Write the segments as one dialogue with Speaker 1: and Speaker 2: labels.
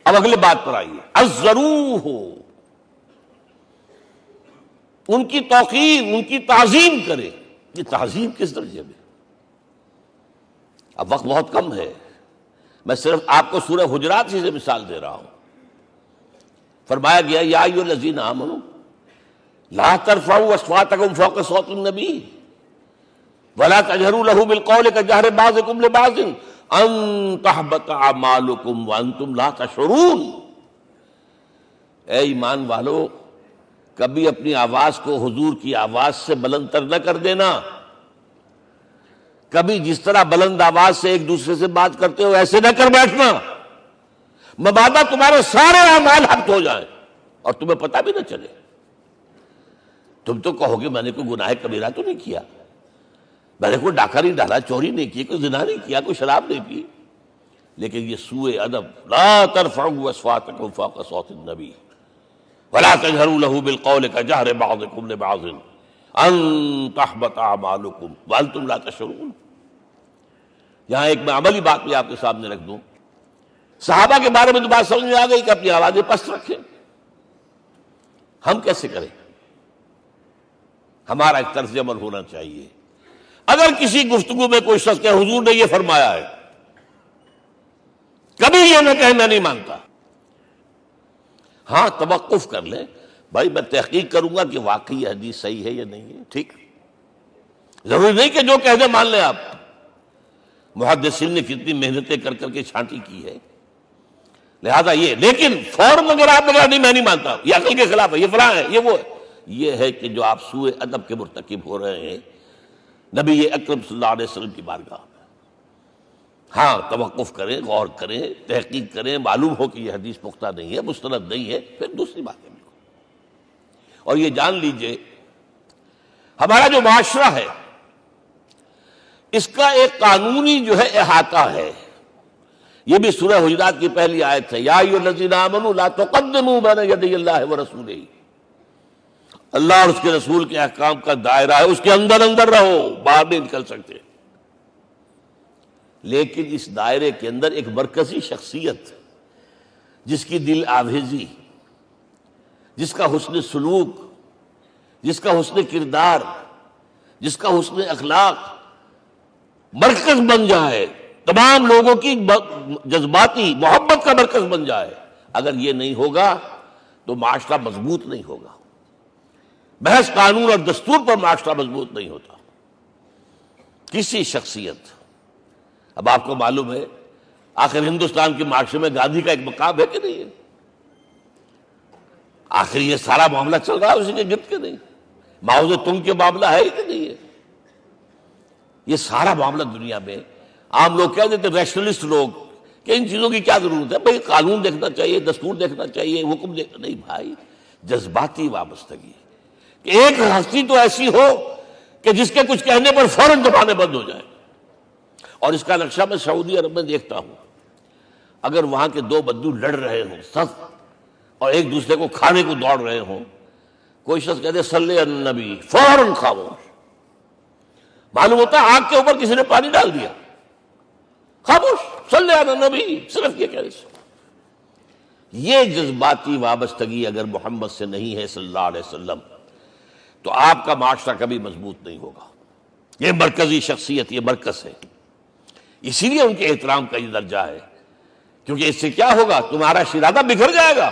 Speaker 1: اب اگلے بات پر آئیے، عزروہ، ان کی توقیر، ان کی تعظیم کرے۔ یہ تعظیم کس درجے میں؟ اب وقت بہت کم ہے، میں صرف آپ کو سورہ حجرات ہی سے مثال دے رہا ہوں۔ فرمایا گیا یا ایھا الذین آمنوا لا ترفعوا اصواتکم فوق صوت النبی ولا تجہروا لہ بالقول کجہر بعضکم لبعض ان تحبط اعمالکم وانتم لا تشعرون۔ اے ایمان والو، کبھی اپنی آواز کو حضور کی آواز سے بلند تر نہ کر دینا۔ کبھی جس طرح بلند آواز سے ایک دوسرے سے بات کرتے ہو ایسے نہ کر بیٹھنا، مبادا تمہارے سارے اعمال حق ہو جائیں اور تمہیں پتہ بھی نہ چلے۔ تم تو کہو گے میں نے کوئی گناہ کبیرہ تو نہیں کیا، میں نے کوئی ڈاکہ نہیں ڈالا، چوری نہیں کی، کوئی زنا نہیں کیا، کوئی شراب نہیں پی، لیکن یہ سوء ادب، لا ترفعوا اصواتکم فوق صوت النبی ولا تجہروا لہ بالقول کجہر بعضکم لبعض ان تحبط اعمالکم وانتم لا تشعرون۔ یہاں ایک میں عملی بات بھی آپ کے سامنے رکھ دوں، صحابہ کے بارے میں تو بات سمجھ میں آ گئی کہ اپنی آوازیں پست رکھیں۔ ہم کیسے کریں؟ ہمارا ایک طرز عمل ہونا چاہیے۔ اگر کسی گفتگو میں کوئی شخص کہ حضور نے یہ فرمایا ہے، کبھی یہ نہ کہے میں نہیں مانتا، ہاں توقف کر لیں، بھائی میں تحقیق کروں گا کہ واقعی یہ حدیث صحیح ہے یا نہیں ہے، ٹھیک، ضروری نہیں کہ جو کہہ دیں مان لیں آپ۔ محدثین نے کتنی محنتیں کر کر کے چھانٹی کی ہے، لہذا یہ، لیکن فوراً اگر آپ نہیں میں نہیں مانتا، یہ عقل کے خلاف ہے، یہ فلاں ہے، یہ وہ ہے، یہ ہے کہ جو آپ سوء ادب کے مرتکب ہو رہے ہیں نبی اکرم صلی اللہ علیہ وسلم کی بارگاہ میں۔ ہاں توقف کریں، غور کریں، تحقیق کریں، معلوم ہو کہ یہ حدیث پختہ نہیں ہے، مستند نہیں ہے، پھر دوسری بات ہے۔ اور یہ جان لیجئے ہمارا جو معاشرہ ہے اس کا ایک قانونی جو ہے احاطہ ہے، یہ بھی سورہ حجرات کی پہلی آیت ہے، یا ایھا الذین آمنوا لا تقدموا بین یدی اللہ ورسولہ۔ اللہ اور اس کے رسول کے احکام کا دائرہ ہے، اس کے اندر اندر رہو، باہر نہیں نکل سکتے۔ لیکن اس دائرے کے اندر ایک مرکزی شخصیت جس کی دل آویزی، جس کا حسن سلوک، جس کا حسن کردار، جس کا حسن اخلاق مرکز بن جائے، تمام لوگوں کی جذباتی محبت کا مرکز بن جائے، اگر یہ نہیں ہوگا تو معاشرہ مضبوط نہیں ہوگا۔ محض قانون اور دستور پر معاشرہ مضبوط نہیں ہوتا۔ کسی شخصیت، اب آپ کو معلوم ہے آخر ہندوستان کے معاشرے میں گاندھی کا ایک مقام ہے کہ نہیں ہے؟ آخر یہ سارا معاملہ چل رہا ہے اسی کے گرد کے نہیں؟ ماؤ زے تنگ کے معاملہ ہے کہ نہیں ہے؟ یہ سارا معاملہ دنیا میں عام لوگ کہہ دیتے، ریشنلسٹ لوگ، کہ ان چیزوں کی کیا ضرورت ہے، بھائی قانون دیکھنا چاہیے، دستور دیکھنا چاہیے، حکم دیکھنا نہیں۔ بھائی جذباتی وابستگی، کہ ایک ہستی تو ایسی ہو کہ جس کے کچھ کہنے پر فوراً زبانیں بند ہو جائیں۔ اور اس کا نقشہ میں سعودی عرب میں دیکھتا ہوں، اگر وہاں کے دو بدو لڑ رہے ہوں سخت اور ایک دوسرے کو کھانے کو دوڑ رہے ہوں، کوئی شخص کہتے صلی علی النبی، فوراً خاموش۔ معلوم ہوتا ہے آگ کے اوپر کسی نے پانی ڈال دیا، خاموش، صلی علی النبی، صرف یہ کہنے سے۔ یہ جذباتی وابستگی اگر محمد سے نہیں ہے صلی اللہ علیہ وسلم تو آپ کا معاشرہ کبھی مضبوط نہیں ہوگا۔ یہ مرکزی شخصیت، یہ مرکز ہے، اسی لیے ان کے احترام کا یہ درجہ ہے، کیونکہ اس سے کیا ہوگا، تمہارا شیرازہ بکھر جائے گا۔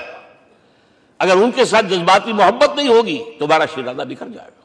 Speaker 1: اگر ان کے ساتھ جذباتی محبت نہیں ہوگی تمہارا شیرازہ بکھر جائے گا۔